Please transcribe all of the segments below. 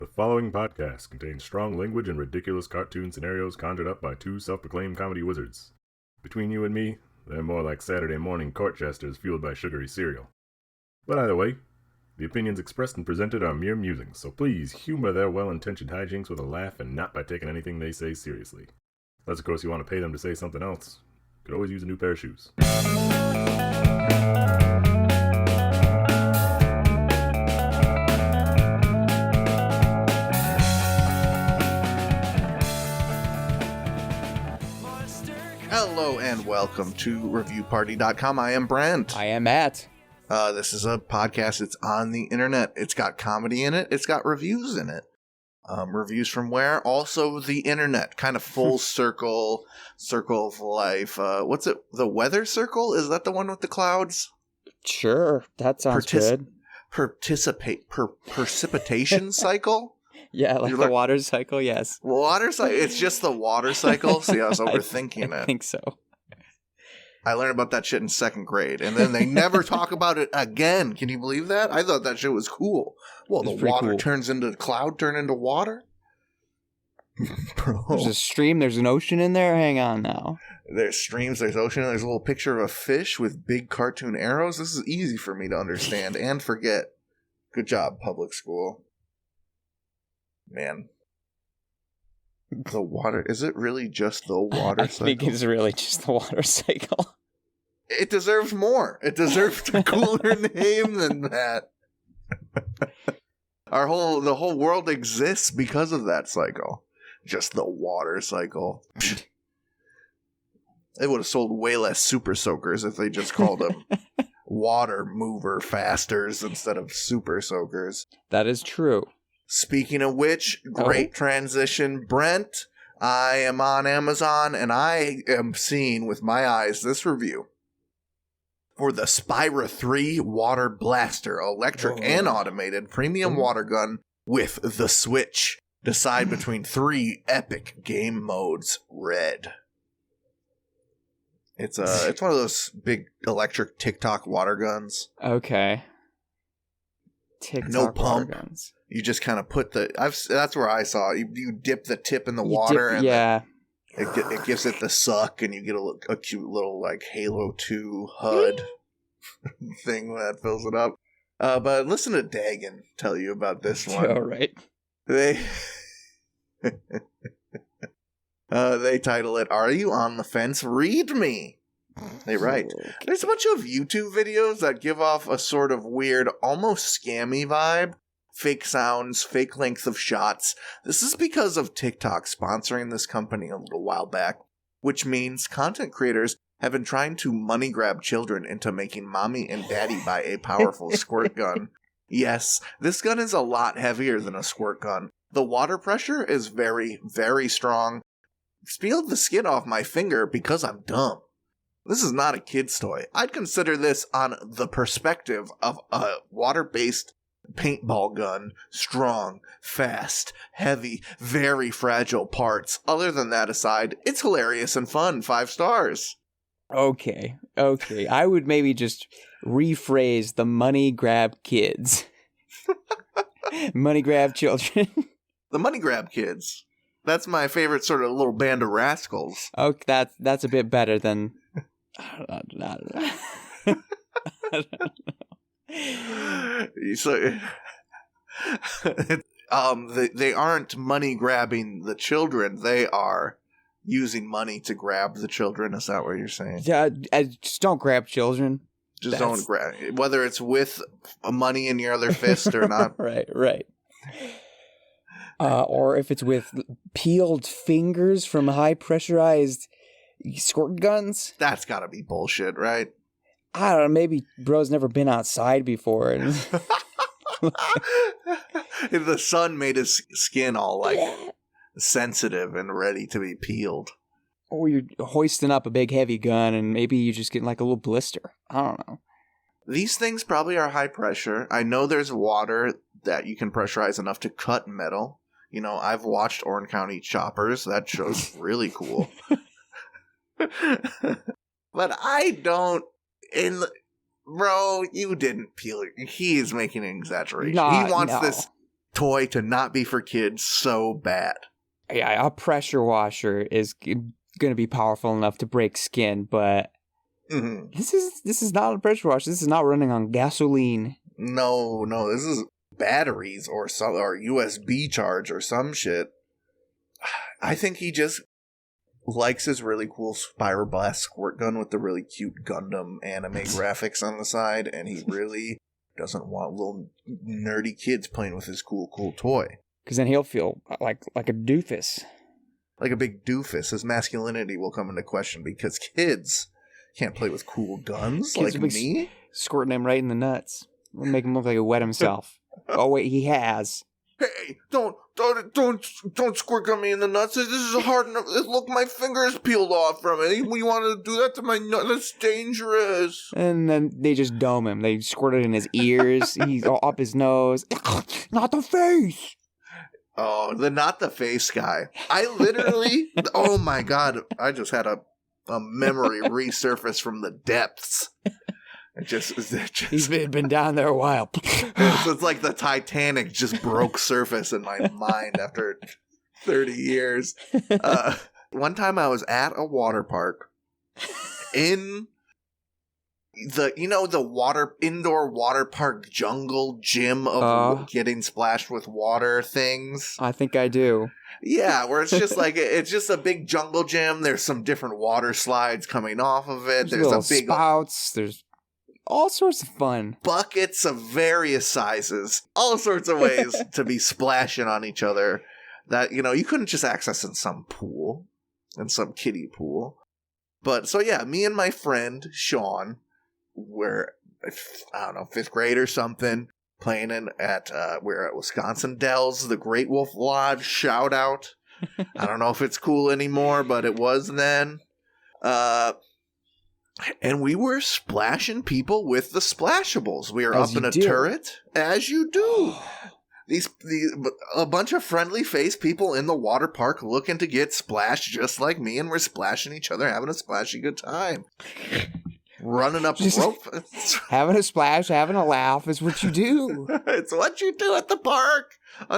The following podcast contains strong language and ridiculous cartoon scenarios conjured up by two self-proclaimed comedy wizards. Between you and me, they're more like Saturday morning court jesters fueled by sugary cereal. But either way, the opinions expressed and presented are mere musings, so please humor their well-intentioned hijinks with a laugh and not by taking anything they say seriously. Unless, of course, you want to pay them to say something else. Could always use a new pair of shoes. Hello and welcome to ReviewParty.com. I am Brent. I am Matt. This is a podcast. It's on the internet. It's got comedy in it. It's got reviews in it. Reviews from where? Also the internet. Kind of full circle of life. What's it? The weather circle? Is that the one with the clouds? Sure, that sounds good. Precipitation cycle? Yeah, like the water cycle, yes. Water cycle? It's just the water cycle? See, I was overthinking it. I think so. I learned about that shit in second grade, and then they never talk about it again. Can you believe that? I thought that shit was cool. Well, the water turns into cloud, turn into water? Bro. There's a stream, there's an ocean in there? Hang on now. There's streams, there's ocean, there's a little picture of a fish with big cartoon arrows. This is easy for me to understand and forget. Good job, public school. Man. The water, is it really just the water cycle? I think it's really just the water cycle. It deserves more. It deserves a cooler name than that. The whole world exists because of that cycle. Just the water cycle. They would have sold way less super soakers if they just called them water mover fasters instead of super soakers. That is true. Speaking of which, great transition, Brent. I am on Amazon, and I am seeing with my eyes this review for the Spyra 3 Water Blaster, electric and automated premium water gun with the Switch. Decide between 3 epic game modes. Red. It's one of those big electric TikTok water guns. Okay. TikTok no pump. Water guns. You just kind of put that's where I saw it. You dip the tip in the water and it gives it the suck, and you get a cute little like Halo 2 HUD thing that fills it up. But listen to Dagan tell you about this one. All right. They title it, "Are You on the Fence? Read Me." They write, there's a bunch of YouTube videos that give off a sort of weird, almost scammy vibe. Fake sounds, fake length of shots. This is because of TikTok sponsoring this company a little while back, which means content creators have been trying to money grab children into making mommy and daddy buy a powerful squirt gun. Yes, this gun is a lot heavier than a squirt gun. The water pressure is very, very strong. Peeled the skin off my finger because I'm dumb. This is not a kid's toy. I'd consider this on the perspective of a water-based paintball gun. Strong, fast, heavy, very fragile parts. Other than that aside, it's hilarious and fun. 5 stars. Okay. I would maybe just rephrase the money grab kids. Money grab children. The money grab kids. That's my favorite sort of little band of rascals. Oh, that's a bit better than... I don't know. So, they aren't money grabbing the children. They are using money to grab the children. Is that what you're saying? Yeah, just don't grab children. Don't grab, whether it's with money in your other fist or not. Right. Or if it's with peeled fingers from high pressurized squirt guns. That's gotta be bullshit, right? I don't know, maybe bro's never been outside before. The sun made his skin all like sensitive and ready to be peeled. Or you're hoisting up a big heavy gun and maybe you just get like a little blister. I don't know. These things probably are high pressure. I know there's water that you can pressurize enough to cut metal. You know, I've watched Orange County Choppers. That show's really cool. But I don't... Bro, you didn't peel it. He is making an exaggeration. He wants this... toy to not be for kids so bad. Yeah, a pressure washer is going to be powerful enough to break skin, but this is not a pressure washer. This is not running on gasoline. No, this is batteries or USB charge or some shit. I think he just likes his really cool Spiral Blast squirt gun with the really cute Gundam anime graphics on the side, and he really doesn't want little nerdy kids playing with his cool toy. Because then he'll feel like a doofus. Like a big doofus. His masculinity will come into question because kids can't play with cool guns Kids like me. Squirting him right in the nuts. We'll make him look like he wet himself. Oh, wait, he has. Hey, don't squirt gun me in the nuts. This is hard enough. Look, my finger's peeled off from it. You want to do that to my nut? That's dangerous. And then they just dome him. They squirt it in his ears. He's all up his nose. Not the face. Oh, not the face guy. I literally, oh my God, I just had a memory resurface from the depths. He's been down there a while. It's like the Titanic just broke surface in my mind after 30 years. One time I was at a water park in the indoor water park jungle gym of getting splashed with water things. I think I do. Yeah, where it's just like it's just a big jungle gym. There's some different water slides coming off of it. There's little a big spouts. There's all sorts of fun. Buckets of various sizes. All sorts of ways to be splashing on each other that, you couldn't just access in some pool, in some kiddie pool. But, so yeah, me and my friend, Sean, were, I don't know, 5th grade or something, playing we're at Wisconsin Dells, the Great Wolf Lodge, shout out. I don't know if it's cool anymore, but it was then. And we were splashing people with the splashables. We were up in a turret, as you do. A bunch of friendly face people in the water park looking to get splashed just like me, and we're splashing each other, having a splashy good time. Running up rope. Having a splash, having a laugh is what you do. It's what you do at the park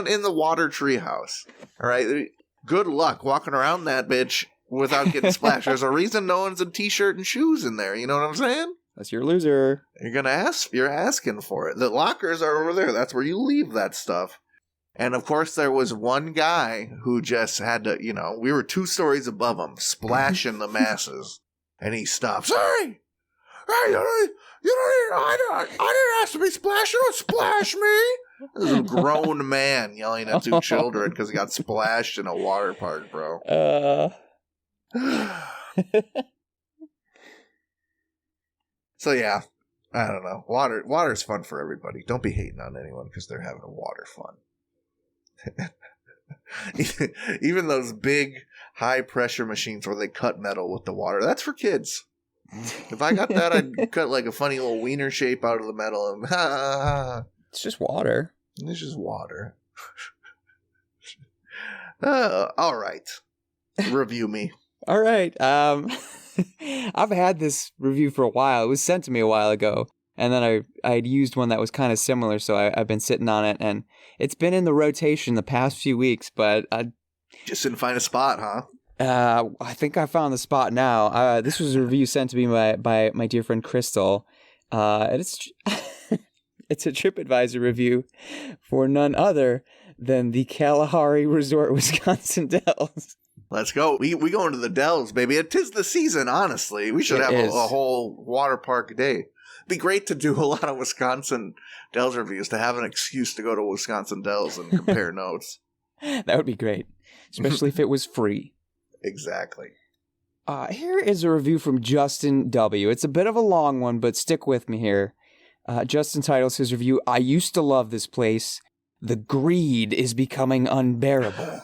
in the water treehouse. All right? Good luck walking around that bitch without getting splashed. There's a reason no one's in t-shirt and shoes in there. You know what I'm saying? That's your loser. You're asking for it. The lockers are over there. That's where you leave that stuff. And of course, there was one guy who just had to, we were 2 stories above him, splashing the masses. And he stopped. Sorry! Hey, I didn't ask to be splashed. You don't splash me! This is a grown man yelling at 2 children because he got splashed in a water park, bro. So yeah, I don't know. Water's fun for everybody. Don't be hating on anyone because they're having water fun. Even those big high pressure machines where they cut metal with the water, that's for kids. If I got that, I'd cut like a funny little wiener shape out of the metal and it's just water. It's just water. All right. Review me. All right. I've had this review for a while. It was sent to me a while ago, and then I'd used one that was kind of similar, so I've been sitting on it, and it's been in the rotation the past few weeks, but I just didn't find a spot, huh? I think I found the spot now. This was a review sent to me by my dear friend Crystal. And it's it's a TripAdvisor review for none other than the Kalahari Resort, Wisconsin Dells. Let's go. We go into the Dells, baby. It is the season, honestly. We should have a whole water park day. It'd be great to do a lot of Wisconsin Dells reviews, to have an excuse to go to Wisconsin Dells and compare notes. That would be great, especially if it was free. Exactly. Here is a review from Justin W. It's a bit of a long one, but stick with me here. Justin titles his review, "I used to love this place. The greed is becoming unbearable."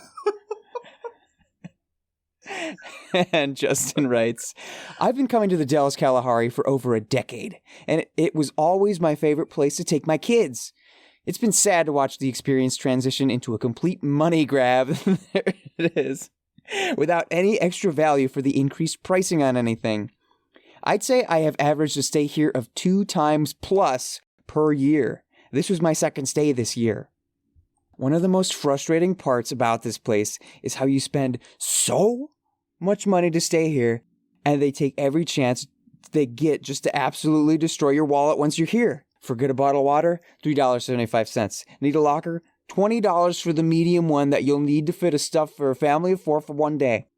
And Justin writes, "I've been coming to the Dells Kalahari for over a decade, and it was always my favorite place to take my kids. It's been sad to watch the experience transition into a complete money grab." There it is. "Without any extra value for the increased pricing on anything. I'd say I have averaged a stay here of 2 times plus per year. This was my second stay this year. One of the most frustrating parts about this place is how you spend so much money to stay here, and they take every chance they get just to absolutely destroy your wallet once you're here. Forget a bottle of water? $3.75. Need a locker? $20 for the medium one that you'll need to fit a stuff for a family of 4 for one day.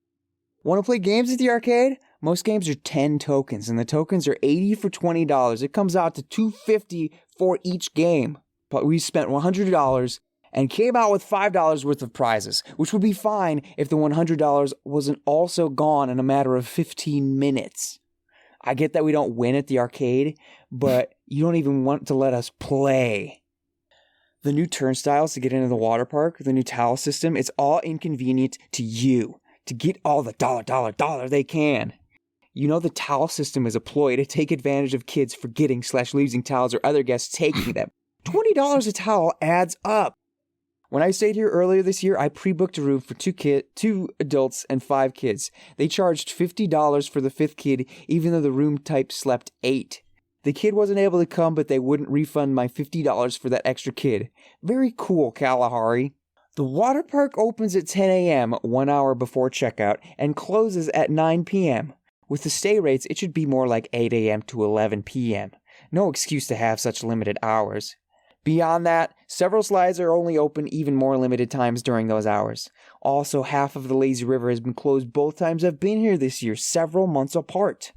Want to play games at the arcade? Most games are 10 tokens, and the tokens are 80 for $20. It comes out to $250 for each game. But we spent $100 and came out with $5 worth of prizes, which would be fine if the $100 wasn't also gone in a matter of 15 minutes. I get that we don't win at the arcade, but you don't even want to let us play. The new turnstiles to get into the water park, the new towel system, it's all inconvenient to you to get all the dollar they can. You know the towel system is a ploy to take advantage of kids forgetting / losing towels or other guests taking them. $20 a towel adds up. When I stayed here earlier this year, I pre-booked a room for 2 adults and 5 kids. They charged $50 for the 5th kid, even though the room type slept 8. The kid wasn't able to come, but they wouldn't refund my $50 for that extra kid. Very cool, Kalahari. The water park opens at 10 a.m., 1 hour before checkout, and closes at 9 p.m. With the stay rates, it should be more like 8 a.m. to 11 p.m. No excuse to have such limited hours. Beyond that, several slides are only open even more limited times during those hours. Also, half of the lazy river has been closed both times I've been here this year, several months apart.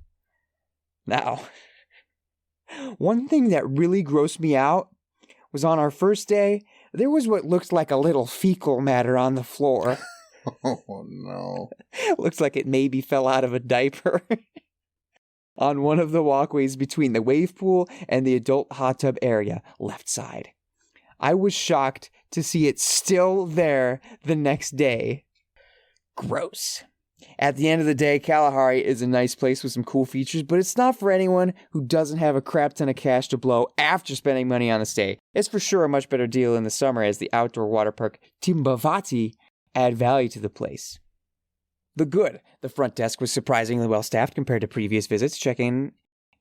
Now, one thing that really grossed me out was on our first day, there was what looked like a little fecal matter on the floor. Oh, no. Looks like it maybe fell out of a diaper. On one of the walkways between the wave pool and the adult hot tub area, left side. I was shocked to see it still there the next day. Gross. At the end of the day, Kalahari is a nice place with some cool features, but it's not for anyone who doesn't have a crap ton of cash to blow after spending money on the stay. It's for sure a much better deal in the summer as the outdoor water park Timbavati add value to the place. The good. The front desk was surprisingly well staffed compared to previous visits. Check-in,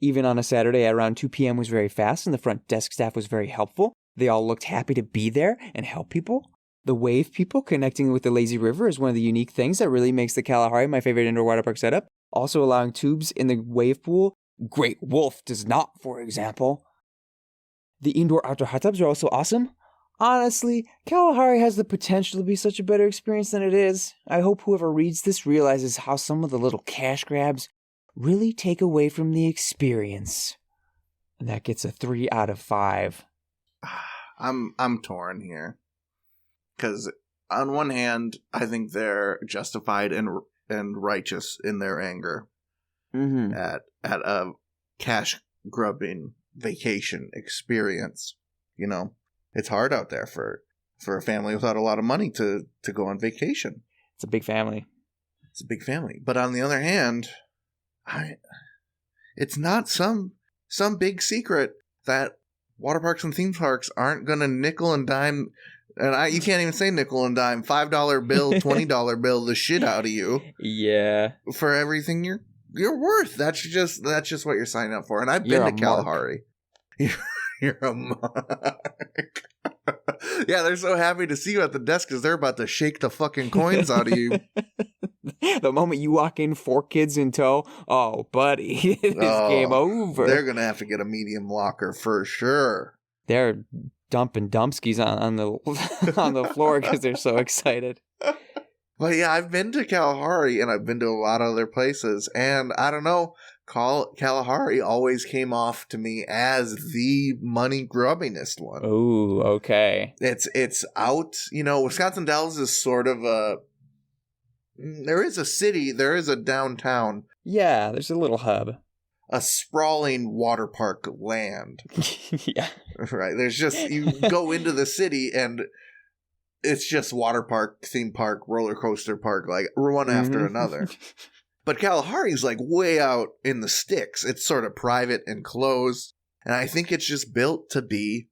even on a Saturday at around 2 p.m. was very fast, and the front desk staff was very helpful. They all looked happy to be there and help people. The wave people connecting with the lazy river is one of the unique things that really makes the Kalahari my favorite indoor water park setup. Also allowing tubes in the wave pool. Great Wolf does not, for example. The indoor-outdoor hot tubs are also awesome. Honestly, Kalahari has the potential to be such a better experience than it is. I hope whoever reads this realizes how some of the little cash grabs really take away from the experience. And that gets a 3 out of 5. I'm torn here. Because on one hand, I think they're justified and righteous in their anger at a cash grubbing vacation experience. You know, it's hard out there for a family without a lot of money to go on vacation. It's a big family. It's a big family. But on the other hand, it's not some big secret that water parks and theme parks aren't going to nickel and dime. And you can't even say nickel and dime. $5 bill, $20 bill, the shit out of you. Yeah. For everything you're worth. That's just what you're signing up for. And I've been to Kalahari. You're a mark. Yeah, they're so happy to see you at the desk because they're about to shake the fucking coins out of you. The moment you walk in, 4 kids in tow, oh, buddy, it's game over. They're going to have to get a medium locker for sure. They're dumping dumpskis on the floor because they're so excited. But yeah, I've been to Kalahari and I've been to a lot of other places, and I don't know, Kalahari always came off to me as the money grubbingest one. Oh, okay. It's out, Wisconsin Dells is sort of there is a city, there is a downtown. Yeah, there's a little hub. A sprawling water park land. Yeah. Right. There's just, you go into the city and it's just water park, theme park, roller coaster park, like one after another. But Kalahari's like way out in the sticks. It's sort of private and closed. And I think it's just built to be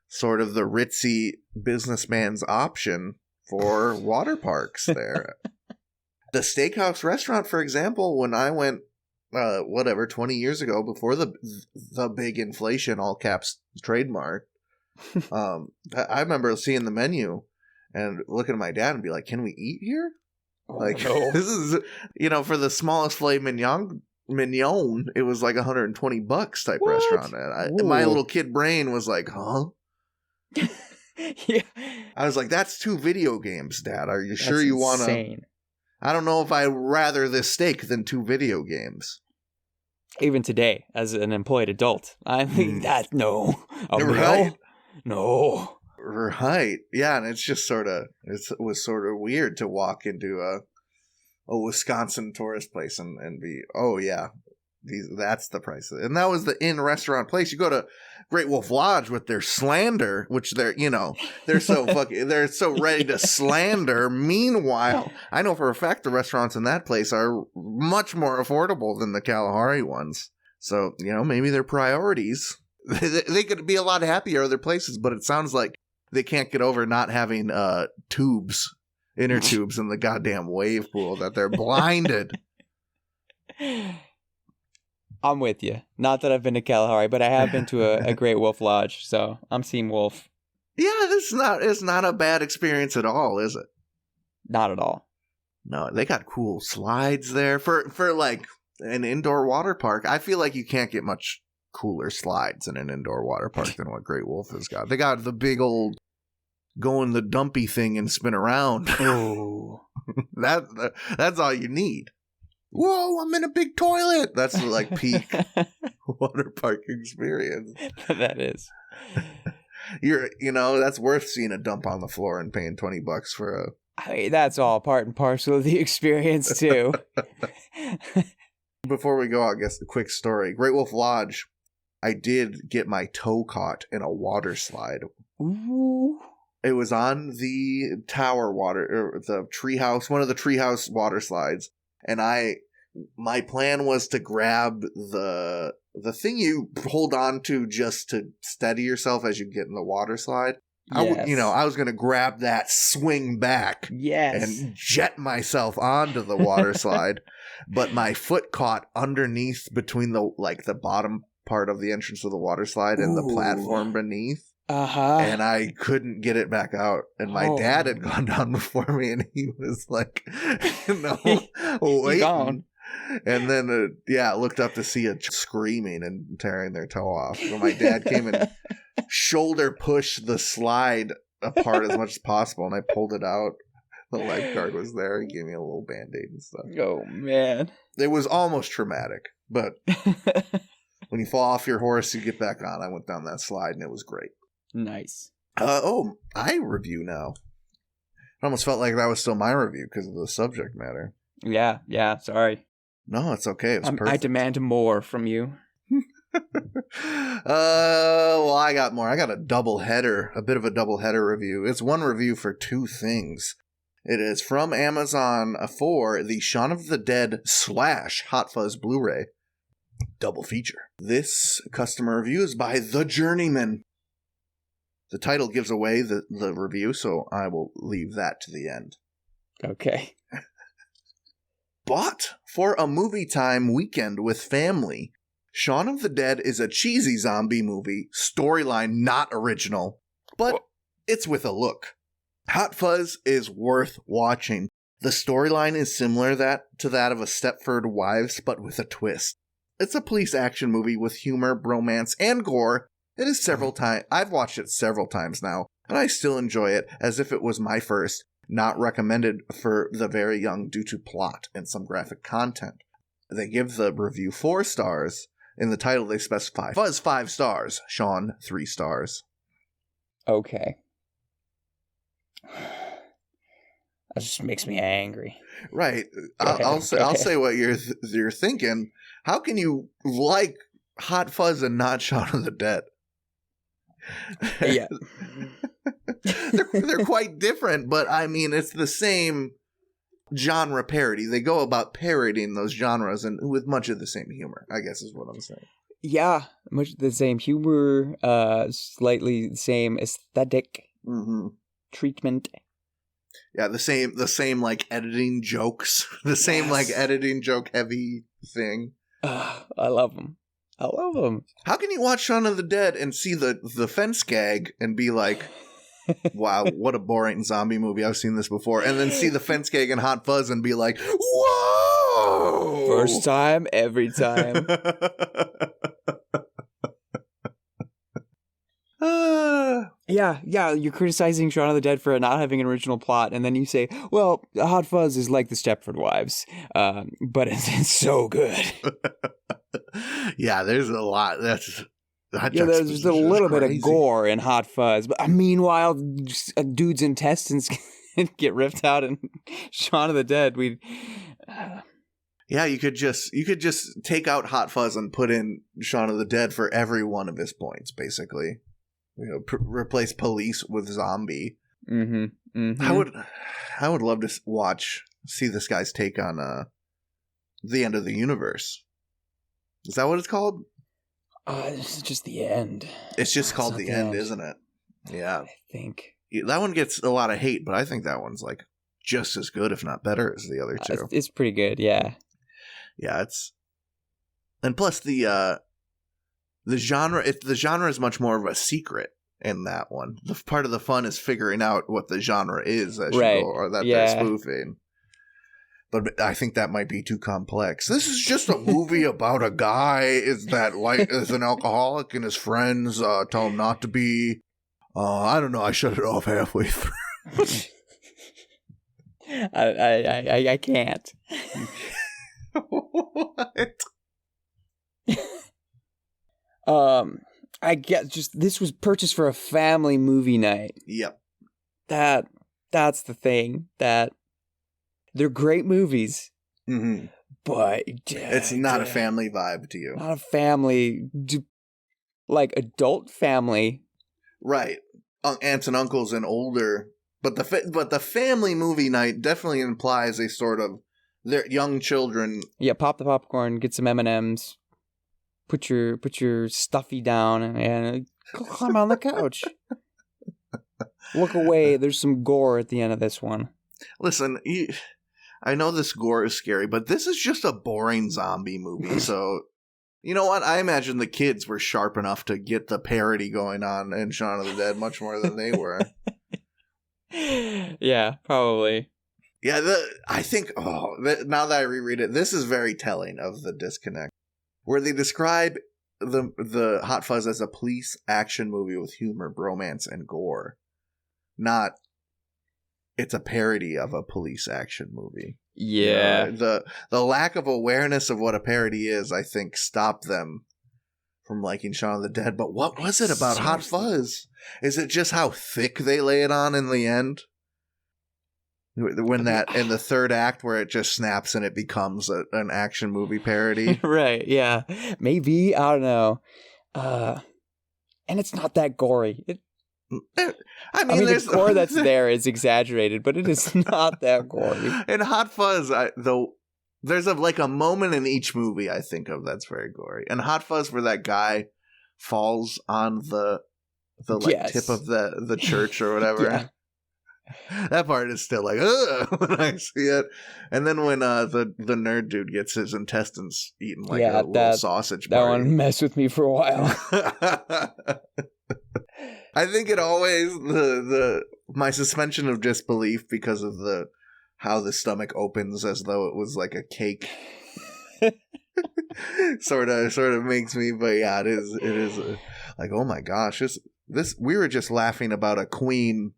sort of the ritzy businessman's option for water parks there. The Steakhouse restaurant, for example, when I went 20 years ago, before the big inflation, all caps trademark, I remember seeing the menu and looking at my dad and be like, "Can we eat here?" Like, no. this is, for the smallest filet mignon, it was like $120 type What? restaurant. And my Ooh. little kid brain was like, huh? Yeah. I was like, that's 2 video games, Dad. Are you sure That's you want to? insane. I don't know if I'd rather this steak than 2 video games. Even today, as an employed adult, I think that no. A meal? Right. No. Right. Yeah, and it's just it was sort of weird to walk into a Wisconsin tourist place and be, oh yeah, that's the price. And that was the in-restaurant place. You go to Great Wolf Lodge with their slander, which they're so they're so ready to slander. Meanwhile, I know for a fact the restaurants in that place are much more affordable than the Kalahari ones. So, maybe their priorities, they could be a lot happier other places, but it sounds like they can't get over not having inner tubes in the goddamn wave pool, that they're blinded. I'm with you. Not that I've been to Kalahari, but I have been to a Great Wolf Lodge, so I'm Team Wolf. Yeah, it's not a bad experience at all, is it? Not at all. No, they got cool slides there for like an indoor water park. I feel like you can't get much cooler slides in an indoor water park than what Great Wolf has got. They got the big old go in the dumpy thing and spin around. Oh, that's all you need. Whoa, I'm in a big toilet. That's like peak water park experience. That is. That's worth seeing a dump on the floor and paying $20 for a. I mean, that's all part and parcel of the experience too. Before we go, I guess a quick story. Great Wolf Lodge, I did get my toe caught in a water slide. Ooh. It was on the tower or the treehouse, one of the treehouse water slides, and my plan was to grab the thing you hold on to just to steady yourself as you get in the water slide. Yes. I was going to grab that, swing back, Yes. and jet myself onto the water slide, but my foot caught underneath between the bottom part of the entrance of the water slide and the platform beneath. Uh-huh. And I couldn't get it back out. And my dad had gone down before me, and he was like, waiting. Gone. And then, looked up to see a screaming and tearing their toe off. So my dad came and shoulder pushed the slide apart as much as possible, and I pulled it out. The lifeguard was there. He gave me a little Band-Aid and stuff. Oh, man. It was almost traumatic, but when you fall off your horse, you get back on. I went down that slide, and it was great. Nice. I review now. It almost felt like that was still my review because of the subject matter. Yeah, sorry. No, it's okay. It was perfect. I demand more from you. Well, I got more. I got a bit of a double header review. It's one review for 2 things. It is from Amazon for the Shaun of the Dead / Hot Fuzz Blu-ray double feature. This customer review is by The Journeyman. The title gives away the review, so I will leave that to the end. Okay. But for a movie time weekend with family, Shaun of the Dead is a cheesy zombie movie, storyline not original, but it's with a look. Hot Fuzz is worth watching. The storyline is similar to that of a Stepford Wives, but with a twist. It's a police action movie with humor, bromance, and gore. It is I've watched it several times now, and I still enjoy it as if it was my first. Not recommended for the very young due to plot and some graphic content. They give the review 4 stars. In the title, they specify Fuzz 5 stars, Shaun 3 stars. Okay. That just makes me angry. Right. I'll say what you're thinking. How can you like Hot Fuzz and not Shaun of the Dead? Yeah. they're quite different, but I mean, it's the same genre parody. They go about parodying those genres and with much of the same humor, I guess is what I'm saying. Yeah, much of the same humor, slightly the same aesthetic treatment. Yeah, the same like editing jokes, the same like editing joke heavy thing. I love them. I love them. How can you watch Shaun of the Dead and see the fence gag and be like, wow, what a boring zombie movie. I've seen this before. And then see the fence gag in Hot Fuzz and be like, whoa! First time, every time. Yeah, you're criticizing Shaun of the Dead for not having an original plot, and then you say, well, Hot Fuzz is like the Stepford Wives, but it's so good. Yeah, there's a lot. There's just a little bit of gore in Hot Fuzz, but meanwhile, dude's intestines get ripped out in Shaun of the Dead. Yeah, you could just take out Hot Fuzz and put in Shaun of the Dead for every one of his points, basically. Replace police with zombie. Mm-hmm. Mm-hmm. I would love to see this guy's take on the end of the universe. Is that what it's called? This is just the end. It's just called the end, isn't it? Yeah, I think that one gets a lot of hate, but I think that one's like just as good, if not better, as the other two. It's pretty good. Yeah. Yeah, and plus the genre. The genre is much more of a secret in that one. The part of the fun is figuring out what the genre is as you go, or that they're spoofing. But I think that might be too complex. This is just a movie about a guy is an alcoholic and his friends tell him not to be. I don't know. I shut it off halfway through. I can't. What? I get this was purchased for a family movie night. Yep. That's the thing. That they're great movies. Mm-hmm. But it's not a family vibe to you. Not a family, like adult family. Right. Aunts and uncles and older. But the family movie night definitely implies a sort of their young children. Yeah, pop the popcorn, get some M&Ms, put your stuffy down, and climb on the couch. Look away. There's some gore at the end of this one. Listen, I know this gore is scary, but this is just a boring zombie movie. So, you know what? I imagine the kids were sharp enough to get the parody going on in Shaun of the Dead much more than they were. Yeah, probably. Yeah, I think, now that I reread it, this is very telling of the disconnect, where they describe the Hot Fuzz as a police action movie with humor, bromance, and gore. Not, it's a parody of a police action movie. Yeah. The lack of awareness of what a parody is, I think, stopped them from liking Shaun of the Dead. But what was it about Hot Fuzz? Is it just how thick they lay it on in the end? When that in the third act where it just snaps and it becomes an action movie parody. Right, yeah. Maybe, I don't know. And it's not that gory. I mean the gore that's there is exaggerated, but it is not that gory. In Hot Fuzz, there's a moment in each movie I think of that's very gory. And Hot Fuzz, where that guy falls on the tip of the church or whatever. Yeah. That part is still like, ugh, when I see it. And then when the nerd dude gets his intestines eaten like a little sausage party. That one messed with me for a while. I think it always my suspension of disbelief because of how the stomach opens as though it was like a cake sort of makes me, but yeah, it is like, oh my gosh, this we were just laughing about a Queen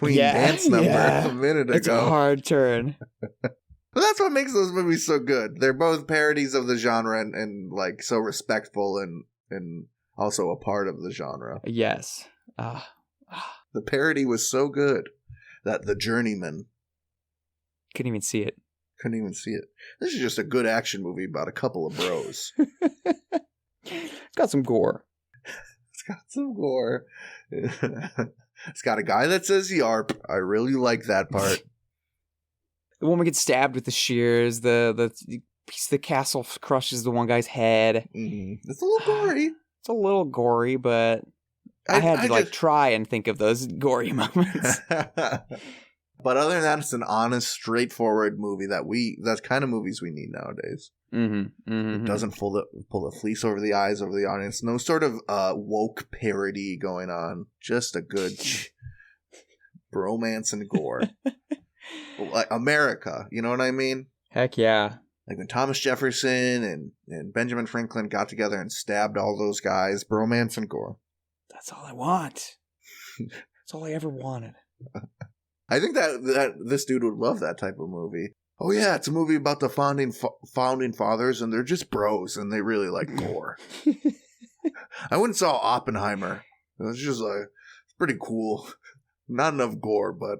dance number a minute ago. It's a hard turn. But that's what makes those movies so good. They're both parodies of the genre and like so respectful and also a part of the genre. Yes. The parody was so good that The Journeyman couldn't even see it. This is just a good action movie about a couple of bros. It's got some gore. It's got a guy that says yarp. I really like that part. The woman gets stabbed with the shears. The piece of the castle crushes the one guy's head. Mm-hmm. It's a little gory. It's a little gory, but I had to try and think of those gory moments. But other than that, it's an honest, straightforward movie that's kind of movies we need nowadays. It doesn't pull the fleece over the eyes of the audience. No sort of woke parody going on. Just a good bromance and gore. Like America, you know what I mean? Heck yeah. Like when Thomas Jefferson and Benjamin Franklin got together and stabbed all those guys, bromance and gore. That's all I want. That's all I ever wanted. I think that this dude would love that type of movie. Oh yeah, it's a movie about the founding fathers, and they're just bros, and they really like gore. I went and saw Oppenheimer. It was just like, it's pretty cool. Not enough gore, but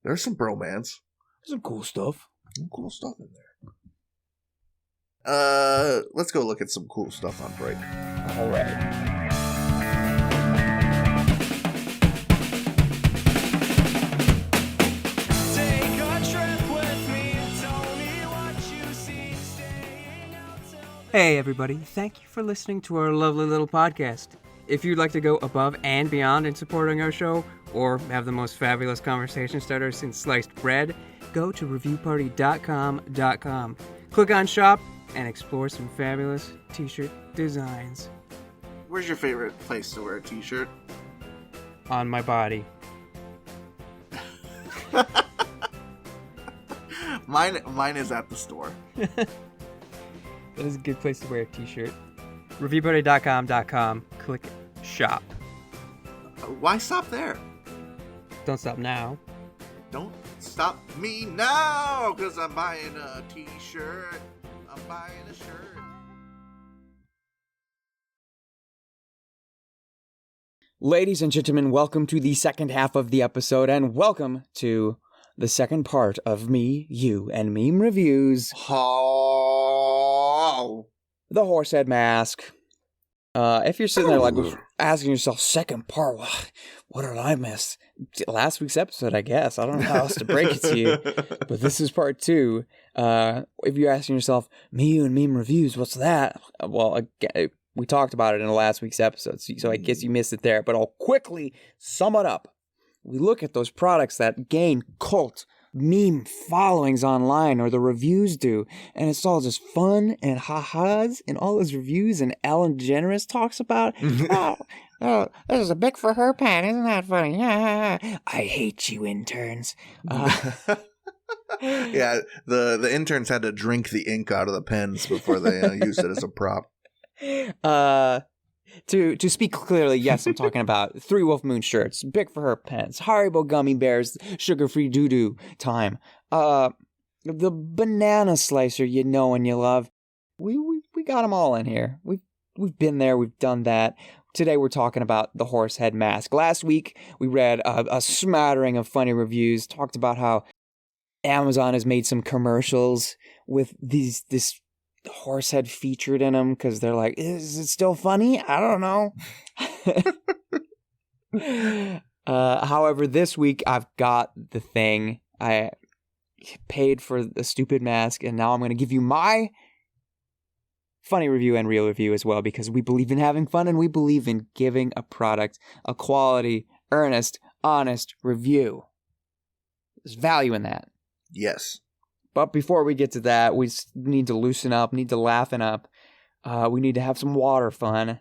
there's some bromance. Some cool stuff. Some cool stuff in there. Let's go look at some cool stuff on break. All right. Hey everybody, thank you for listening to our lovely little podcast. If you'd like to go above and beyond in supporting our show, or have the most fabulous conversation starter since sliced bread, go to reviewparty.com. Click on shop and explore some fabulous t-shirt designs. Where's your favorite place to wear a t-shirt? On my body. Mine is at the store. That is a good place to wear a t-shirt. Reviewparty.com. Click shop. Why stop there? Don't stop now. Don't stop me now, because I'm buying a t-shirt. I'm buying a shirt. Ladies and gentlemen, welcome to the second half of the episode, and welcome to the second part of Me, You, and Meme Reviews. Oh. The Horsehead Mask. If you're sitting there like asking yourself, second part, what did I miss? Last week's episode, I guess. I don't know how else to break it to you, but this is part 2. If you're asking yourself, Me, You, and Meme Reviews, what's that? Well, again, we talked about it in last week's episode, so I guess you missed it there, but I'll quickly sum it up. We look at those products that gain cult meme followings online, or the reviews do, and it's all just fun and ha-has in all those reviews, and Ellen DeGeneres talks about, oh, this is a Bic for her pen, isn't that funny? I hate you, interns. Yeah, the interns had to drink the ink out of the pens before they used it as a prop. To speak clearly, yes, I'm talking about 3 Wolf Moon shirts, Bic for her pens, Haribo gummy bears, sugar-free doo-doo time, the banana slicer you know and you love. We got them all in here. We've been there, we've done that. Today we're talking about the Horsehead Mask. Last week we read a smattering of funny reviews, talked about how Amazon has made some commercials with this Horsehead featured in them because they're like, is it still funny? I don't know. However, this week I've got the thing. I paid for the stupid mask, and now I'm going to give you my funny review and real review as well, because we believe in having fun and we believe in giving a product a quality, earnest, honest review. There's value in that. Yes. But before we get to that, we need to loosen up, need to laughen up. We need to have some water fun.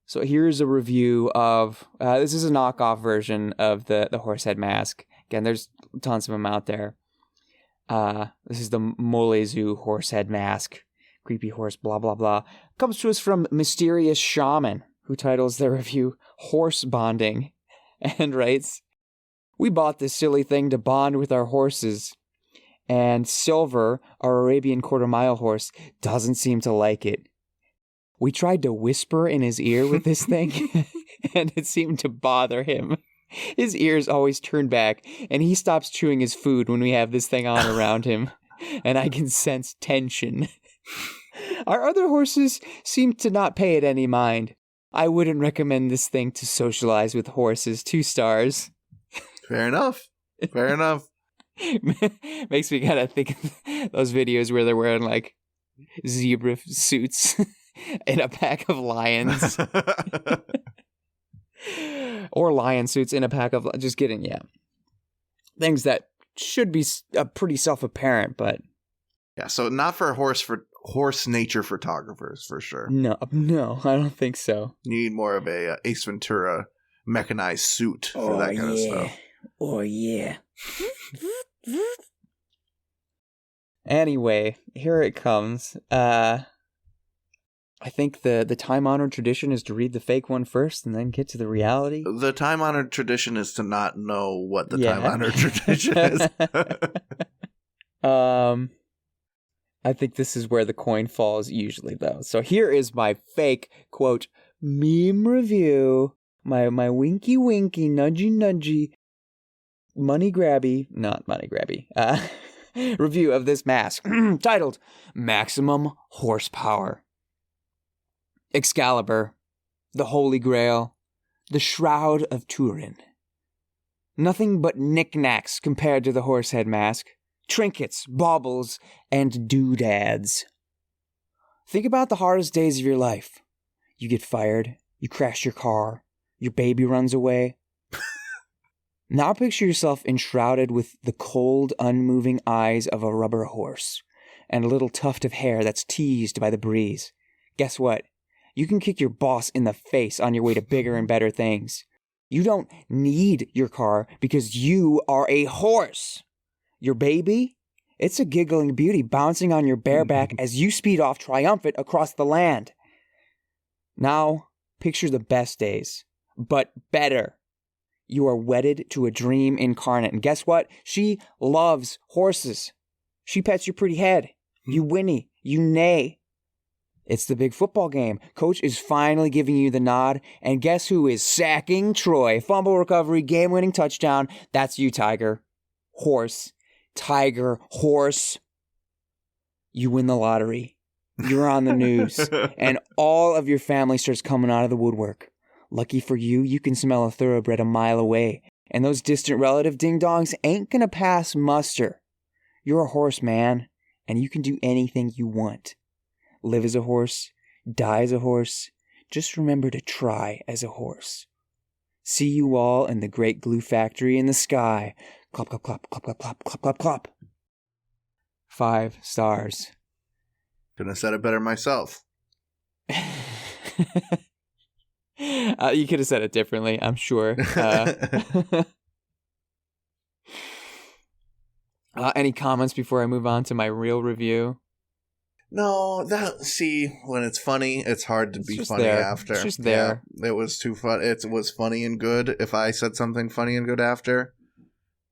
So here's a review of, this is a knockoff version of the Horsehead Mask. Again, there's tons of them out there. This is the Molezu Horsehead Mask. Creepy horse, blah, blah, blah. Comes to us from Mysterious Shaman, who titles their review Horse Bonding, and writes, "We bought this silly thing to bond with our horses. And Silver, our Arabian quarter-mile horse, doesn't seem to like it. We tried to whisper in his ear with this thing, and it seemed to bother him. His ears always turn back, and he stops chewing his food when we have this thing on around him, and I can sense tension. Our other horses seem to not pay it any mind. I wouldn't recommend this thing to socialize with horses. 2 stars. Fair enough. Fair enough. Makes me kind of think of those videos where they're wearing like zebra suits in a pack of lions. Or lion suits in a pack of... Just kidding, yeah. things that should be pretty self-apparent, but Yeah, so not for horse nature photographers, for sure. no, I don't think so. You need more of a Ace Ventura mechanized suit for that kind of stuff. Oh, yeah. Anyway, here it comes. I think the time-honored tradition is to read the fake one first and then get to the reality. The time-honored tradition is to not know what the time-honored tradition is. I think this is where the coin falls usually, though. So here is my fake, quote, meme review. My winky, nudgy, not money grabby, review of this mask titled Maximum Horsepower. Excalibur, the Holy Grail, the Shroud of Turin. Nothing but knickknacks compared to the horsehead mask. Trinkets, baubles, and doodads. Think about the hardest days of your life. You get fired, you crash your car, your baby runs away. Now picture yourself enshrouded with the cold, unmoving eyes of a rubber horse and a little tuft of hair that's teased by the breeze. Guess what? You can kick your boss in the face on your way to bigger and better things. You don't need your car because you are a horse. Your baby? It's a giggling beauty bouncing on your bare back as you speed off triumphant across the land. Now, picture the best days, but better. You are wedded to a dream incarnate. And guess what? She loves horses. She pets your pretty head. You whinny. You neigh. It's the big football game. Coach is finally giving you the nod. And guess who is sacking Troy? Fumble recovery, game-winning touchdown. That's you, Tiger. Horse. Tiger. Horse. You win the lottery. You're on the news. And all of your family starts coming out of the woodwork. Lucky for you, you can smell a thoroughbred a mile away. And those distant relative ding-dongs ain't gonna pass muster. You're a horse, man. And you can do anything you want. Live as a horse. Die as a horse. Just remember to try as a horse. See you all in the great glue factory in the sky. Clop, clop, clop, clop, clop, clop, clop, clop, clop. 5 stars. Couldn't have said it better myself. You could have said it differently, I'm sure. Any comments before I move on to my real review? No, when it's funny, it's hard to be funny there. after. It's just there. Yeah, it was too fun. It was funny and good. If I said something funny and good after,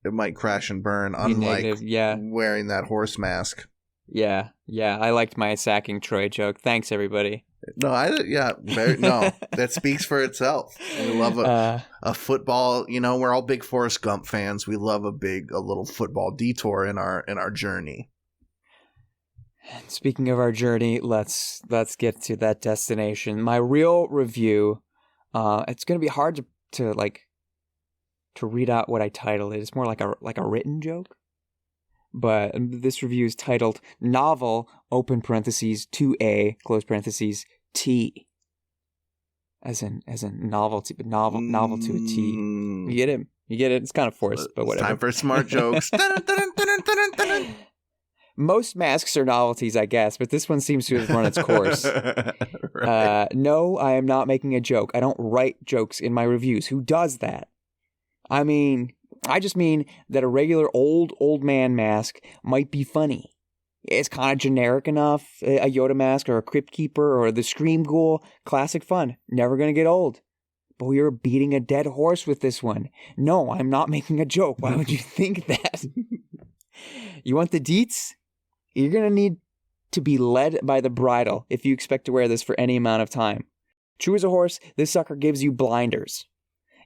it might crash and burn, unlike wearing that horse mask. Yeah, I liked my sacking Troy joke. Thanks, everybody. No, that speaks for itself. We love a football. We're all big Forrest Gump fans. We love a little football detour in our journey. Speaking of our journey, let's get to that destination. My real review. It's going to be hard to read out what I titled it. It's more like a written joke. But this review is titled Novel, open parentheses, 2A, close parentheses, T. As in novelty, but novel to a T. You get it? It's kind of forced, but whatever. Time for smart jokes. Most masks are novelties, I guess, but this one seems to have run its course. Right. No, I am not making a joke. I don't write jokes in my reviews. Who does that? I just mean that a regular old man mask might be funny. It's kind of generic enough. A Yoda mask or a Crypt Keeper or the Scream Ghoul. Classic fun. Never gonna get old. But we were beating a dead horse with this one. No, I'm not making a joke. Why would you think that? You want the deets? You're gonna need to be led by the bridle if you expect to wear this for any amount of time. True as a horse, this sucker gives you blinders.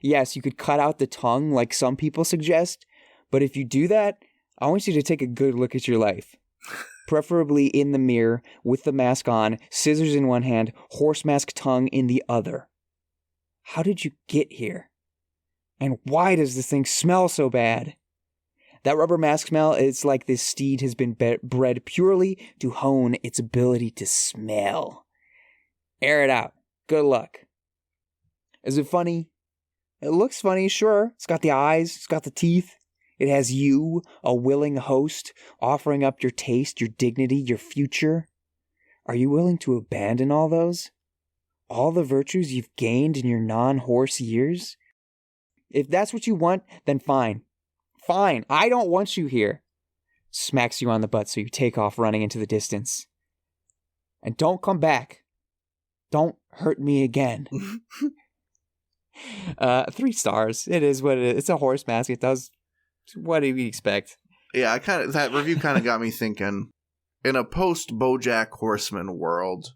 Yes, you could cut out the tongue like some people suggest, but if you do that, I want you to take a good look at your life. Preferably in the mirror, with the mask on, scissors in one hand, horse mask tongue in the other. How did you get here? And why does this thing smell so bad? That rubber mask smell is like this steed has been bred purely to hone its ability to smell. Air it out. Good luck. Is it funny? It looks funny, sure. It's got the eyes. It's got the teeth. It has you, a willing host, offering up your taste, your dignity, your future. Are you willing to abandon all those? All the virtues you've gained in your non-horse years? If that's what you want, then fine. Fine, I don't want you here. Smacks you on the butt so you take off running into the distance. And don't come back. Don't hurt me again. 3 stars. It is what it is. It's a horse mask. It does what do you expect? Yeah, that review kind of got me thinking. In a post-BoJack Horseman world,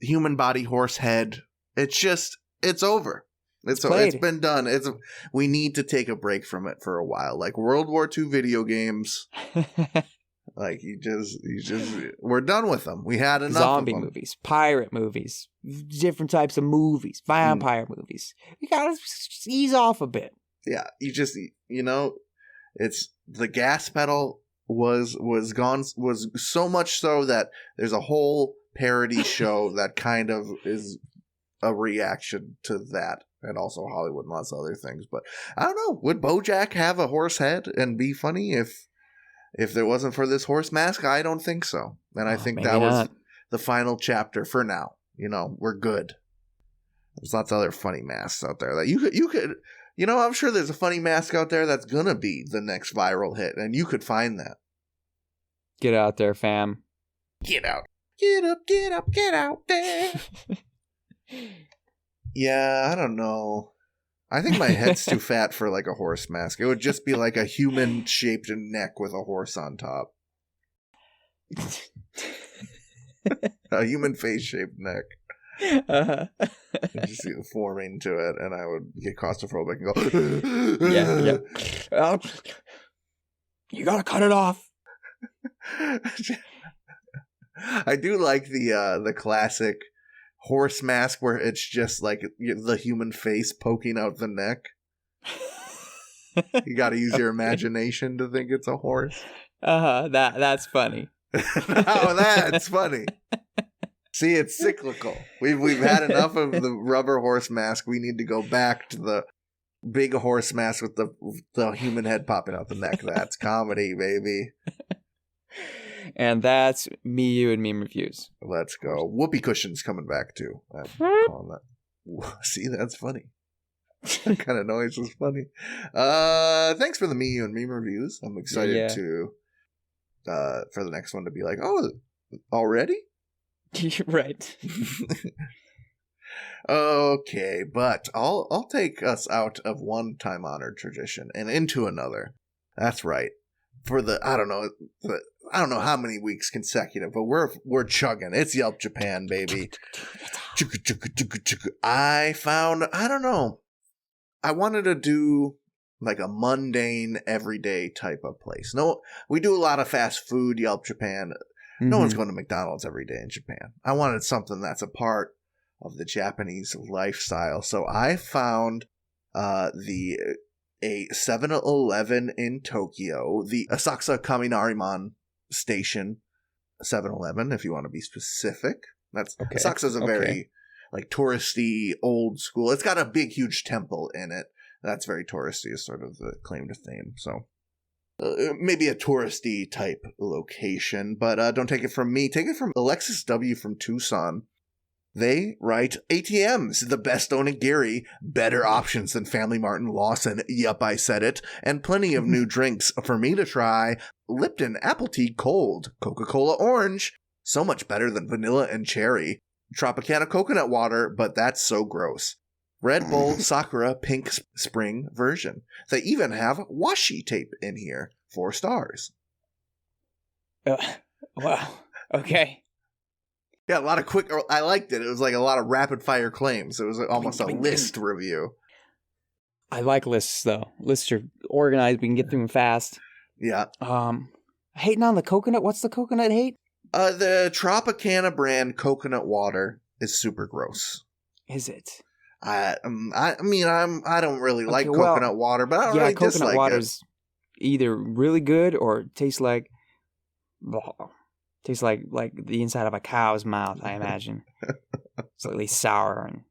human body, horse head, it's over. It's been done. We need to take a break from it for a while. Like World War II video games. Like we're done with them. We had enough Zombie of them. movies, pirate movies, different types of movies, vampire movies. We gotta ease off a bit. Yeah, it's the gas pedal was gone, was so much so that there's a whole parody show that kind of is a reaction to that, and also Hollywood and lots of other things. But I don't know, would BoJack have a horse head and be funny if there wasn't for this horse mask? I don't think so. And I think that was the final chapter for now. We're good. There's lots of other funny masks out there that you could I'm sure there's a funny mask out there that's gonna be the next viral hit, and you could find that. Get out there, fam. Get out. Get up, get up, get out there. Yeah, I don't know. I think my head's too fat for like a horse mask. It would just be like a human-shaped neck with a horse on top. A human face-shaped neck. Uh-huh. Just see the forming to it, and I would get claustrophobic and go. Yeah. You gotta cut it off. I do like the classic horse mask where it's just like the human face poking out the neck. You got to use your imagination to think it's a horse. That's funny. No, that's funny. See, it's cyclical. We've had enough of the rubber horse mask. We need to go back to the big horse mask with the human head popping out the neck. That's comedy, baby. And that's me, you, and meme reviews. Let's go. Whoopee cushion's coming back too. I'm calling that. See, that's funny. That kind of noise was funny. Thanks for the me, you, and meme reviews. I'm excited to for the next one to be like, oh, already? Right. Okay, but I'll take us out of one time honored tradition and into another. That's right. For I don't know how many weeks consecutive, but we're chugging. It's Yelp Japan, baby. I don't know. I wanted to do like a mundane, everyday type of place. No, we do a lot of fast food, Yelp Japan. No one's going to McDonald's every day in Japan. I wanted something that's a part of the Japanese lifestyle. So I found a 7-Eleven in Tokyo, the Asakusa Kaminariman Station 7-Eleven, if you want to be specific. That's okay. Asakusa's a very like touristy, old school. It's got a big, huge temple in it. That's very touristy, is sort of the claim to fame. So maybe a touristy type location, but don't take it from me. Take it from Alexis W. from Tucson. They write, ATMs, the best onigiri, better options than Family Mart and Lawson. Yup, I said it. And plenty of new drinks for me to try. Lipton Apple Tea Cold, Coca-Cola Orange, so much better than vanilla and cherry. Tropicana Coconut Water, but that's so gross. Red Bull Sakura Pink Spring version. They even have washi tape in here. 4 stars. Wow. Okay. Yeah, a lot of quick. I liked it. It was like a lot of rapid fire claims. It was almost a list review. I like lists though. Lists are organized. We can get through them fast. Yeah. Hating on the coconut. What's the coconut hate? The Tropicana brand coconut water is super gross. Is it? I mean, I don't really like coconut water, but I don't really dislike it. Coconut water's either really good or tastes like the inside of a cow's mouth, I imagine. Slightly sour and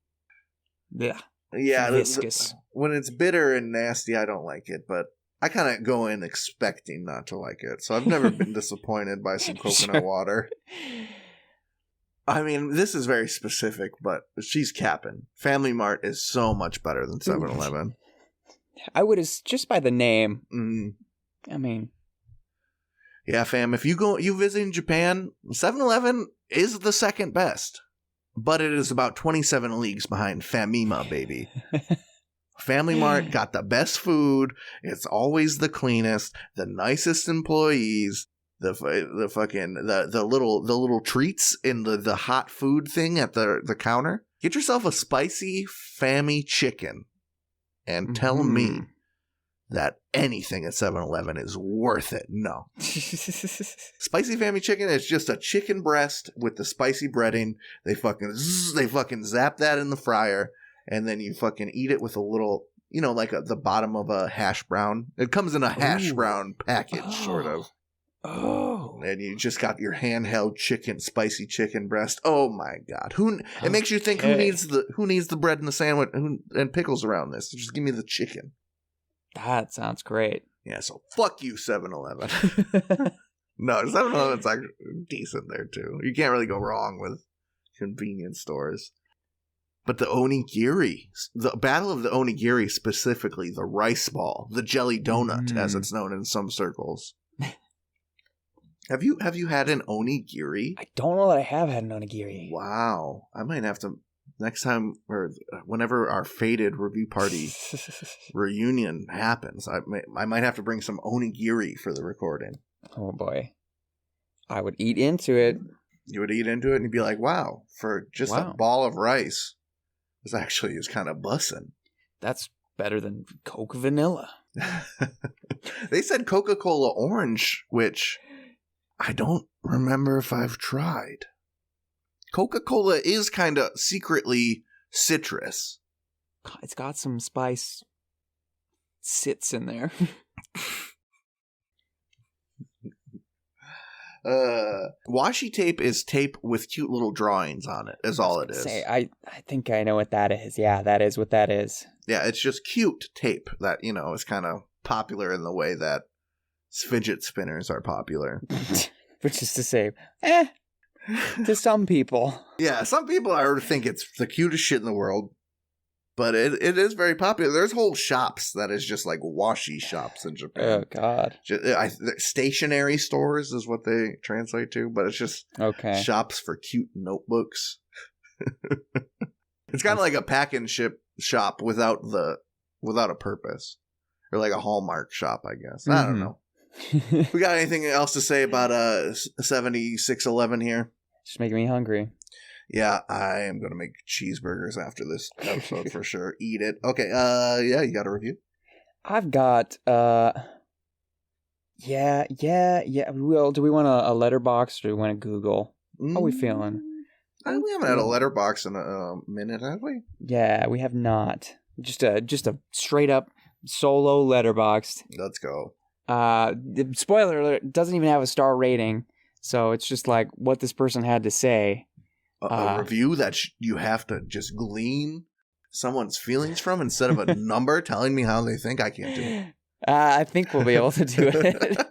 yeah, viscous. When it's bitter and nasty, I don't like it. But I kind of go in expecting not to like it, so I've never been disappointed by some coconut water. I mean, this is very specific, but she's capping. Family Mart is so much better than 7-Eleven. I would have, just by the name. I mean. Yeah, fam, if you visit in Japan, 7-Eleven is the second best. But it is about 27 leagues behind Famima, baby. Family Mart got the best food. It's always the cleanest, the nicest employees. The little treats in the hot food thing at the counter. Get yourself a spicy Fammy chicken, and tell me that anything at 7-Eleven is worth it. No. Spicy Fammy chicken is just a chicken breast with the spicy breading. They fucking zap that in the fryer, and then you fucking eat it with a little, like the bottom of a hash brown. It comes in a hash brown package, sort of. Oh. And you just got your handheld spicy chicken breast. Oh my god. It makes you think who needs the bread and the sandwich and pickles around this? Just give me the chicken. That sounds great. Yeah, so fuck you, 7-Eleven. No, 7-Eleven's actually decent there too. You can't really go wrong with convenience stores. But the onigiri, the Battle of the Onigiri, specifically the rice ball, the jelly donut, as it's known in some circles. Have you had an onigiri? I don't know that I have had an onigiri. Wow. I might have to, next time, or whenever our fated review party reunion happens, I might have to bring some onigiri for the recording. Oh boy. I would eat into it. You would eat into it and you'd be like, wow, for just a ball of rice, this actually is kind of bussin'. That's better than Coke Vanilla. They said Coca-Cola Orange, which I don't remember if I've tried. Coca-Cola is kind of secretly citrus. It's got some spice sits in there. Washi tape is tape with cute little drawings on it, is all it is. I think I know what that is. Yeah, that is what that is. Yeah, it's just cute tape that, is kind of popular in the way that fidget spinners are popular. Which is to say, to some people. Yeah, some people think it's the cutest shit in the world. But it is very popular. There's whole shops that is just like washi shops in Japan. Oh, God. Stationary stores is what they translate to, but it's just shops for cute notebooks. It's kind of like a pack and ship shop without a purpose. Or like a Hallmark shop, I guess. I don't know. We got anything else to say about 7611 here? Just making me hungry. Yeah, I am going to make cheeseburgers after this episode for sure. Eat it. Okay, yeah, you got a review? I've got, yeah. Will, do we want a letterbox or do we want a Google? How are we feeling? We haven't had a letterbox in a minute, have we? Yeah, we have not. Just a straight up solo letterboxed. Let's go. Spoiler alert, it doesn't even have a star rating, so it's just like what this person had to say. A review that you have to just glean someone's feelings from instead of a number telling me how they think. I can't do it. I think we'll be able to do it.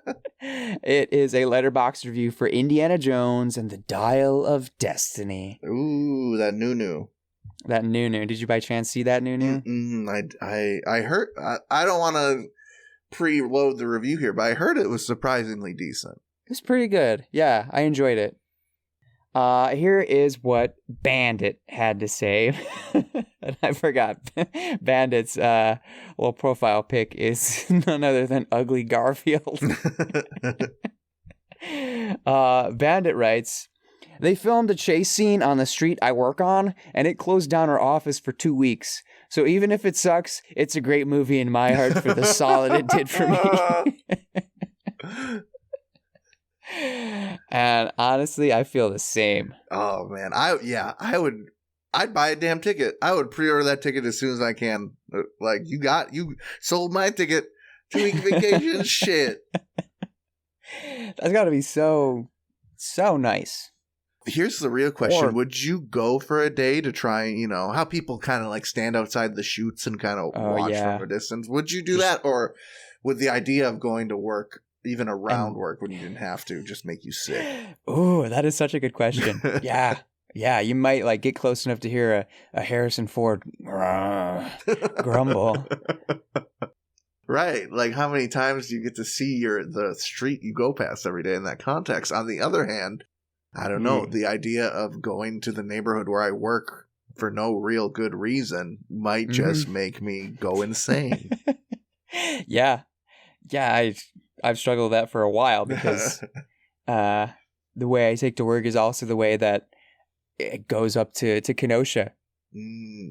It is a letterbox review for Indiana Jones and the Dial of Destiny. Ooh, that new. That new. Did you by chance see that new? I heard. I don't want to preload the review here, but I heard it was surprisingly decent. It was pretty good. Yeah, I enjoyed it. Here is what Bandit had to say. And I forgot. Bandit's little profile pic is none other than Ugly Garfield. Bandit writes, "They filmed a chase scene on the street I work on, and it closed down our office for 2 weeks. So even if it sucks, it's a great movie in my heart for the solid it did for me." And honestly, I feel the same. Oh man, I'd buy a damn ticket. I would pre-order that ticket as soon as I can. Like you sold my ticket. 2-week vacation. Shit. That's got to be so nice. Here's the real question. Would you go for a day to try, how people kind of like stand outside the chutes and kind of watch from a distance? Would you do that, or Would the idea of going to work, even around work when you didn't have to, just make you sick? Oh, that is such a good question. Yeah. Yeah, you might like get close enough to hear a Harrison Ford grumble. Right. Like, how many times do you get to see the street you go past every day in that context? On the other hand, I don't know. The idea of going to the neighborhood where I work for no real good reason might just make me go insane. Yeah. I've struggled with that for a while because the way I take to work is also the way that it goes up to Kenosha.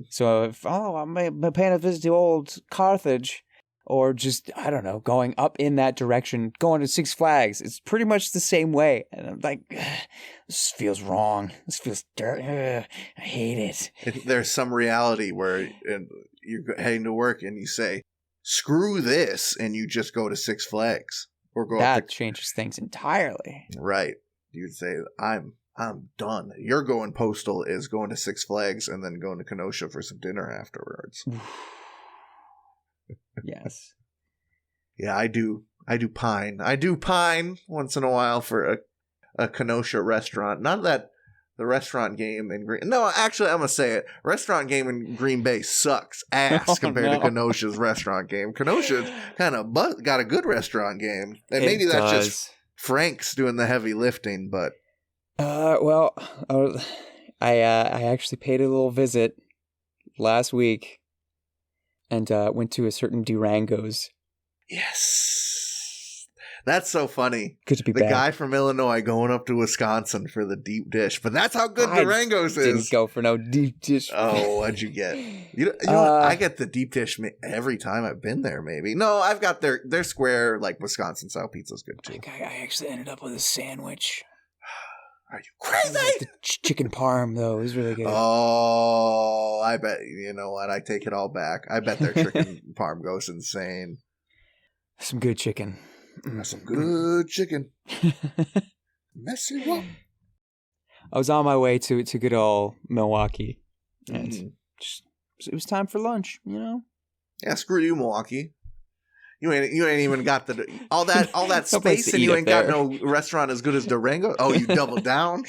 So if I'm paying a visit to old Carthage, or just, I don't know, going up in that direction, going to Six Flags, it's pretty much the same way. And I'm like, this feels wrong. This feels dirty. I hate it. There's some reality where you're heading to work and you say, screw this, and you just go to Six Flags. Or go that changes things entirely. Right. You'd say, I'm done. Your going postal is going to Six Flags and then going to Kenosha for some dinner afterwards. Yes. Yeah, I do pine. I do pine once in a while for a Kenosha restaurant. Not that the restaurant game in No, actually, I'm going to say it. Restaurant game in Green Bay sucks ass compared to Kenosha's restaurant game. Kenosha's kind of got a good restaurant game. And maybe that's just Frank's doing the heavy lifting, but... Well, I actually paid a little visit last week and went to a certain Durango's. Yes. That's so funny. Good to be the back. Guy from Illinois going up to Wisconsin for the deep dish. But that's how good Durango's is. Didn't go for no deep dish. Oh, what'd you get? You know what? I get the deep dish every time I've been there, maybe. No, I've got their square, like, Wisconsin-style pizza's good, too. I actually ended up with a sandwich. Are you crazy? The chicken parm, though, is really good. Oh, I bet. You know what? I take it all back. I bet their chicken parm goes insane. Some good chicken. Some good chicken. Messy one. I was on my way to good old Milwaukee. And it was time for lunch, you know? Yeah, screw you, Milwaukee. You ain't even got all that space, and you ain't got no restaurant as good as Durango. Oh, you doubled down.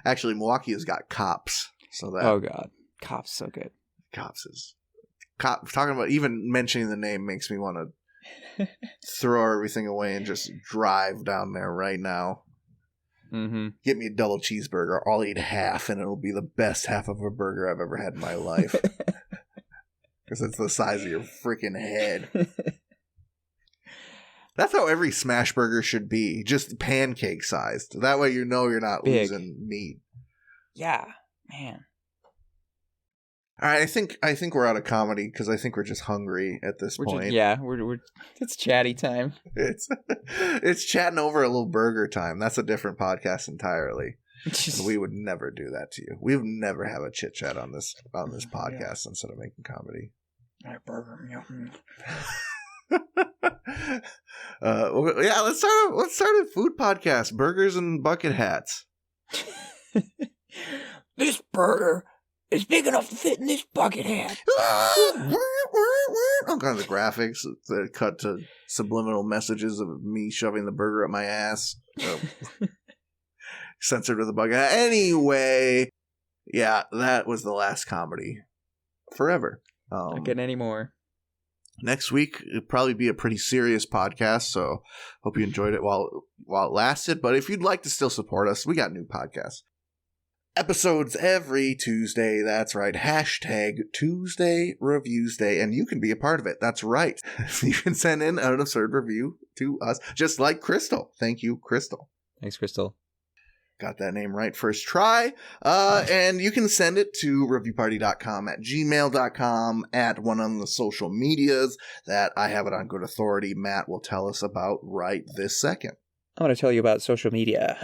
Actually, Milwaukee has got Cops. So that. Oh God, Cops so good. Cops. Talking about even mentioning the name makes me want to throw everything away and just drive down there right now. Mm-hmm. Get me a double cheeseburger. I'll eat half, and it'll be the best half of a burger I've ever had in my life. Because it's the size of your freaking head. That's how every smash burger should be. Just pancake sized. That way you know you're not losing meat. Yeah, man. All right, I think we're out of comedy because I think we're just hungry at this point. We're it's chatty time. It's chatting over a little burger time. That's a different podcast entirely. And we would never do that to you. We would never have a chit chat on this podcast instead of making comedy. All right, burger. Yeah, let's start a food podcast. Burgers and bucket hats. This burger is big enough to fit in this bucket hat. All kinds of graphics that cut to subliminal messages of me shoving the burger up my ass. Censored with a bucket hat. Anyway, yeah, that was the last comedy forever. Not getting any more. Next week, it'll probably be a pretty serious podcast, so hope you enjoyed it while it lasted. But if you'd like to still support us, we got new podcasts. Episodes every Tuesday. That's right. # Tuesday Reviews Day. And you can be a part of it. That's right. You can send in an absurd review to us, just like Crystal. Thank you, Crystal. Thanks, Crystal. Got that name right first try. And you can send it to reviewparty.com @gmail.com at one of the social medias that I have it on good authority. Matt will tell us about right this second. I'm going to tell you about social media.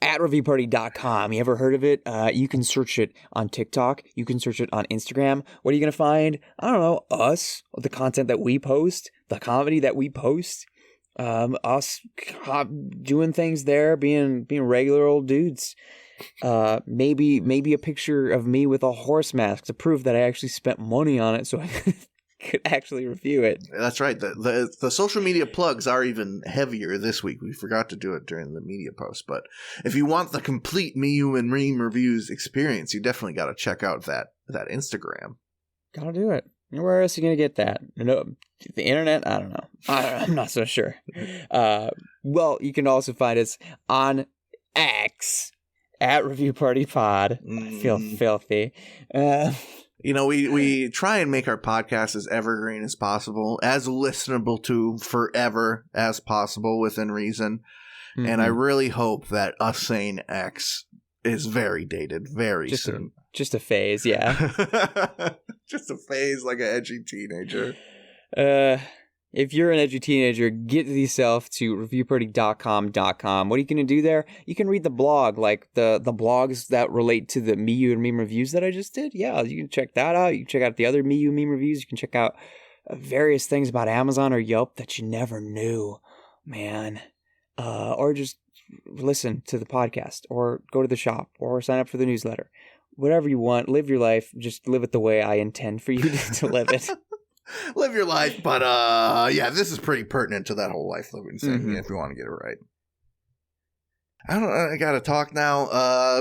@reviewparty.com. You ever heard of it? You can search it on TikTok. You can search it on Instagram. What are you going to find? I don't know. Us, the content that we post, the comedy that we post. Us doing things there, being regular old dudes. Maybe a picture of me with a horse mask to prove that I actually spent money on it so I could actually review it. That's right. The social media plugs are even heavier this week. We forgot to do it during the media post. But if you want the complete Me, You, and Reem reviews experience, you definitely got to check out that Instagram. Gotta do it. Where else are you going to get that? No, the internet? I don't know. I'm not so sure. Well, you can also find us on X at Review Party Pod. I feel filthy. We try and make our podcast as evergreen as possible, as listenable to forever as possible within reason. Mm-hmm. And I really hope that us saying X is very dated very soon. Just a phase, yeah. Just a phase like an edgy teenager. If you're an edgy teenager, get yourself to reviewparty.com. What are you going to do there? You can read the blog, like the blogs that relate to the Me, You, and Meme reviews that I just did. Yeah, you can check that out. You can check out the other Me, You, Meme reviews. You can check out various things about Amazon or Yelp that you never knew, man. Or just listen to the podcast, or go to the shop, or sign up for the newsletter. Whatever you want, live your life. Just live it the way I intend for you to live it. Live your life, but this is pretty pertinent to that whole life living thing, if you want to get it right. I gotta talk now.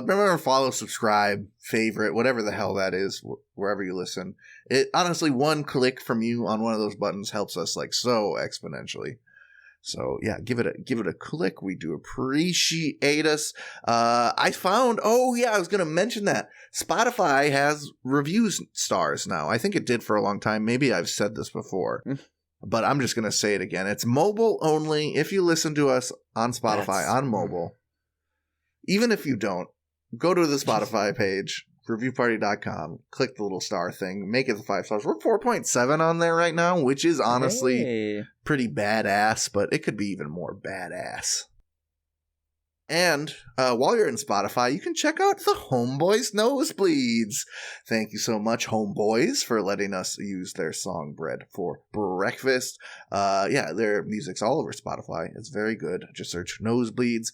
Remember, follow, subscribe, favorite, whatever the hell that is, wherever you listen. It honestly, one click from you on one of those buttons helps us like so exponentially. So yeah, give it a click. We do appreciate us. I found, I was gonna mention that Spotify has reviews stars now. I think it did for a long time. Maybe I've said this before, but I'm just gonna say it again. It's mobile only. If you listen to us on Spotify on mobile, even if you don't, go to the Spotify page, reviewparty.com, click the little star thing, make it the 5 stars. We're 4.7 on there right now, which is honestly pretty badass, but it could be even more badass. And while you're in Spotify, you can check out the Homeboys Nosebleeds. Thank you so much, Homeboys, for letting us use their song Bread for Breakfast. Their music's all over Spotify. It's very good. Just search Nosebleeds,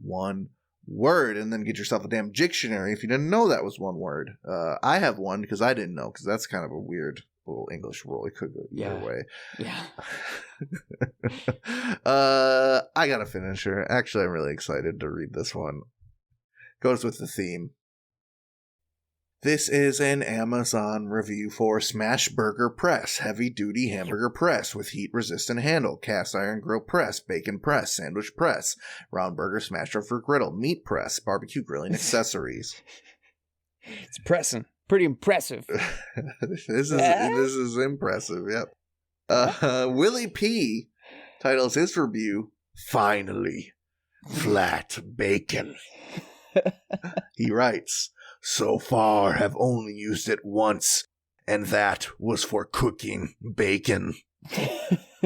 one word, and then get yourself a damn dictionary if you didn't know that was one word. I have one because I didn't know, because that's kind of a weird little English rule. It could go either way. Yeah. I got a finisher. Actually, I'm really excited to read this one. Goes with the theme. This is an Amazon review for Smash Burger Press, heavy-duty hamburger press with heat-resistant handle, cast iron grill press, bacon press, sandwich press, round burger smasher for griddle, meat press, barbecue grilling accessories. It's pressing. Pretty impressive. This is impressive, yep. Willie P titles his review, Finally, Flat Bacon. He writes, so far have only used it once, and that was for cooking bacon.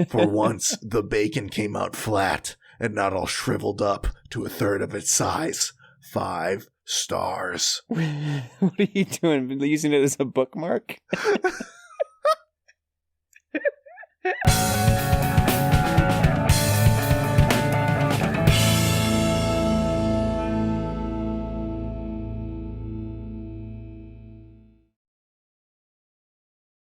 For once, the bacon came out flat and not all shriveled up to a third of its size. 5 stars. What are you doing? Using it as a bookmark?